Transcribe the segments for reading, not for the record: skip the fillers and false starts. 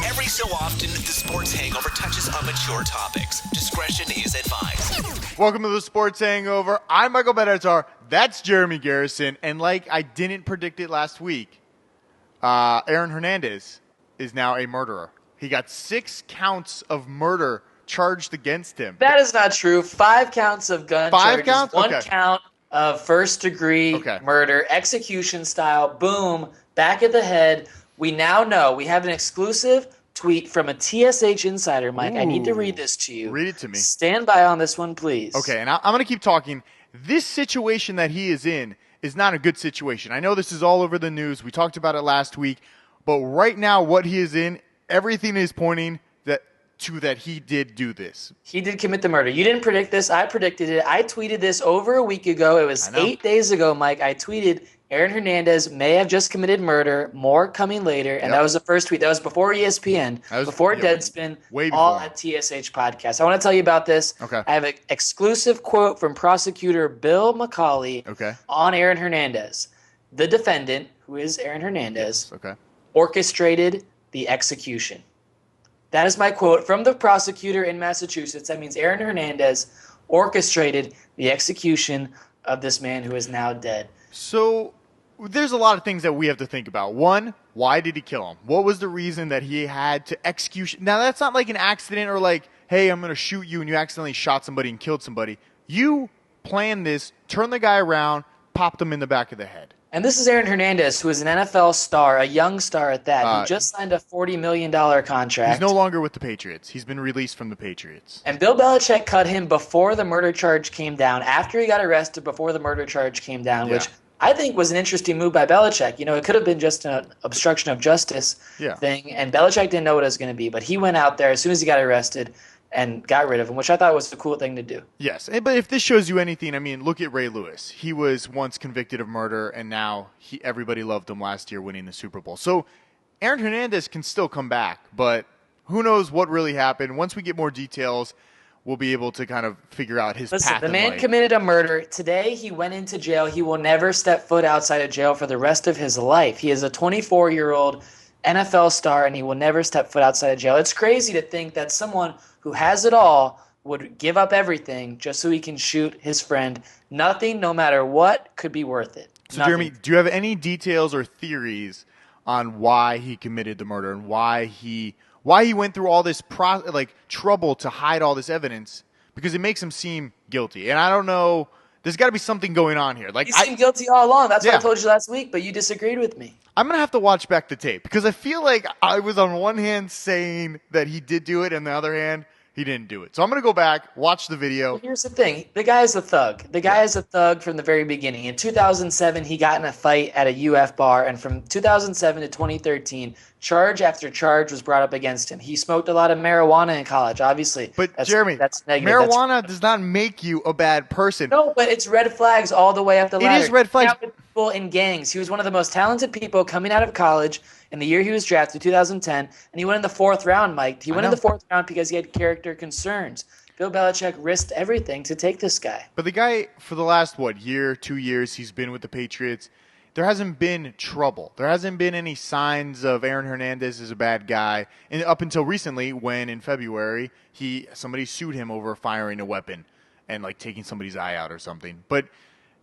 Every so often, the Sports Hangover touches on mature topics. Discretion is advised. Welcome to the Sports Hangover. I'm Michael Benatar. That's Jeremy Garrison. And like I didn't predict it last week, Aaron Hernandez is now a murderer. He got 6 counts of murder charged against him. That is not true. 5 counts of gun 5 charges. counts? 1 Okay. count of first-degree murder, execution style. Boom, back of the head. We now know. We have an exclusive tweet from a TSH insider, Mike. I need to read this to you. Read it to me. Stand by on this one, please. Okay, and I'm going to keep talking. This situation that he is in is not a good situation. I know this is all over the news. We talked about it last week. But right now, what he is in, everything is pointing that he did do this. He did commit the murder. You didn't predict this. I predicted it. I tweeted this over a week ago. It was 8 days ago, Mike. I tweeted, Aaron Hernandez may have just committed murder. More coming later. And that was the first tweet. That was before ESPN, before Deadspin, all at TSH Podcast. I want to tell you about this. Okay. I have an exclusive quote from prosecutor Bill McCauley on Aaron Hernandez. The defendant, who is Aaron Hernandez, orchestrated the execution. That is my quote from the prosecutor in Massachusetts. That means Aaron Hernandez orchestrated the execution of this man who is now dead. So there's a lot of things that we have to think about. One, why did he kill him? What was the reason that he had to execute? Now, that's not like an accident or like, hey, I'm going to shoot you and you accidentally shot somebody and killed somebody. You planned this, turned the guy around, popped him in the back of the head. And this is Aaron Hernandez, who is an NFL star, a young star at that, who just signed a $40 million contract. He's no longer with the Patriots. He's been released from the Patriots. And Bill Belichick cut him before the murder charge came down, after he got arrested, before the murder charge came down, which I think was an interesting move by Belichick. You know, it could have been just an obstruction of justice thing, and Belichick didn't know what it was going to be, but he went out there as soon as he got arrested and got rid of him, which I thought was the cool thing to do. Yes, but if this shows you anything, I mean, look at Ray Lewis. He was once convicted of murder, and now everybody loved him last year winning the Super Bowl. So Aaron Hernandez can still come back, but who knows what really happened. Once we get more details, we'll be able to kind of figure out his path in life. The man committed a murder. Today, he went into jail. He will never step foot outside of jail for the rest of his life. He is a 24-year-old NFL star, and he will never step foot outside of jail. It's crazy to think that someone who has it all would give up everything just so he can shoot his friend. Nothing, no matter what, could be worth it. So, Jeremy, do you have any details or theories on why he committed the murder and why he went through all this trouble to hide all this evidence? Because it makes him seem guilty. And I don't know. There's got to be something going on here. He seemed guilty all along. That's what I told you last week, but you disagreed with me. I'm going to have to watch back the tape because I feel like I was on one hand saying that he did do it and the other hand, he didn't do it. So I'm going to go back, watch the video. Here's the thing. The guy is a thug. The guy is a thug from the very beginning. In 2007, he got in a fight at a UF bar, and from 2007 to 2013, charge after charge was brought up against him. He smoked a lot of marijuana in college, obviously. But, Jeremy, that's negative. Marijuana does not make you a bad person. No, but it's red flags all the way up the ladder. It is red flags. People in gangs. He was one of the most talented people coming out of college in the year he was drafted, 2010, and he went in the 4th round, Mike. He went in the 4th round because he had character concerns. Bill Belichick risked everything to take this guy. But the guy, for the last, 2 years, he's been with the Patriots. There hasn't been trouble. There hasn't been any signs of Aaron Hernandez is a bad guy. And up until recently, when in February, somebody sued him over firing a weapon and taking somebody's eye out or something. But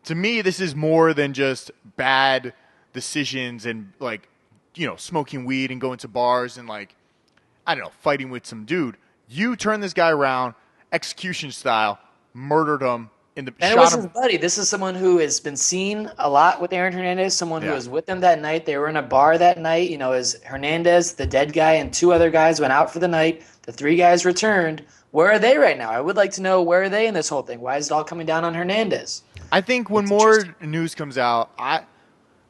to me, this is more than just bad decisions and smoking weed and going to bars and fighting with some dude. You turn this guy around, execution style, murdered him. And it was his buddy. This is someone who has been seen a lot with Aaron Hernandez, someone who was with him that night. They were in a bar that night. You know, as Hernandez, the dead guy, and 2 other guys went out for the night. The 3 guys returned. Where are they right now? I would like to know, where are they in this whole thing? Why is it all coming down on Hernandez? I think when more news comes out, I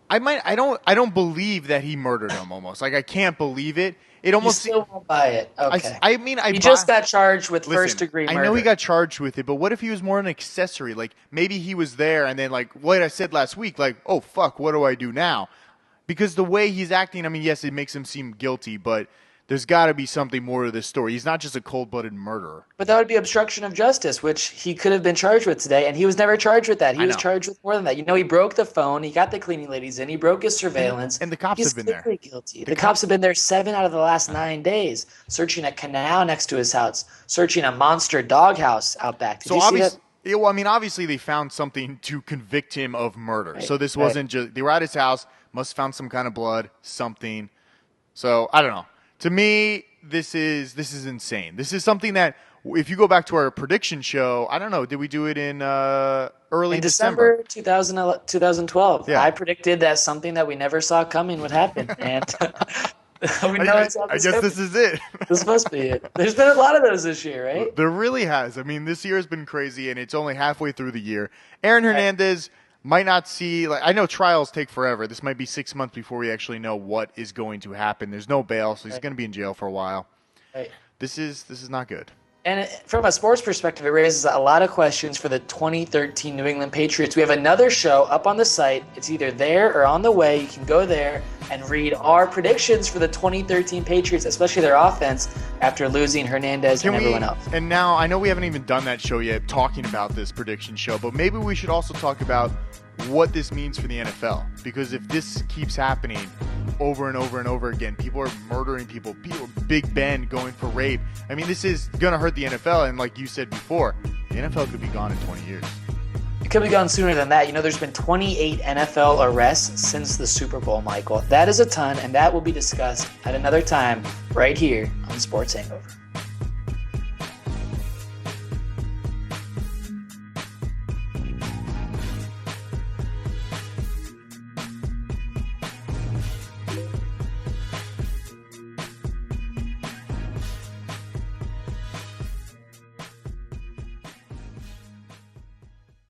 don't believe that he murdered him almost. I can't believe it. It almost You still won't buy it. Okay. He just got charged with first-degree murder. I know he got charged with it, but what if he was more an accessory? Maybe he was there and then what I said last week, oh, fuck, what do I do now? Because the way he's acting, yes, it makes him seem guilty, but there's got to be something more to this story. He's not just a cold-blooded murderer. But that would be obstruction of justice, which he could have been charged with today, and he was never charged with that. He was charged with more than that. He broke the phone, he got the cleaning ladies in, he broke his surveillance. And the cops have been there. He's guilty. The cops have been there 7 out of the last 9 days, searching a canal next to his house, searching a monster doghouse out back. Did you see that? Yeah, well, I mean, obviously they found something to convict him of murder. Right, so this wasn't just – they were at his house, must have found some kind of blood, something. So I don't know. To me, this is insane. This is something that if you go back to our prediction show, I don't know, did we do it in early December 2012. Yeah. I predicted that something that we never saw coming would happen. And we know I guess this is it. This must be it. There's been a lot of those this year, right? There really has. I mean, this year has been crazy, and it's only halfway through the year. Aaron Hernandez might not see, I know trials take forever. This might be 6 months before we actually know what is going to happen. There's no bail, so he's going to be in jail for a while. Right. This is not good. And from a sports perspective, it raises a lot of questions for the 2013 New England Patriots. We have another show up on the site. It's either there or on the way. You can go there and read our predictions for the 2013 Patriots, especially their offense, after losing Hernandez and everyone else. And now, I know we haven't even done that show yet, talking about this prediction show, but maybe we should also talk about what this means for the NFL. Because if this keeps happening over and over and over again, people are murdering people, Big Ben going for rape. I mean, this is going to hurt the NFL. And like you said before, the NFL could be gone in 20 years. It could be gone sooner than that. There's been 28 NFL arrests since the Super Bowl, Michael. That is a ton, and that will be discussed at another time right here on Sports Hangover.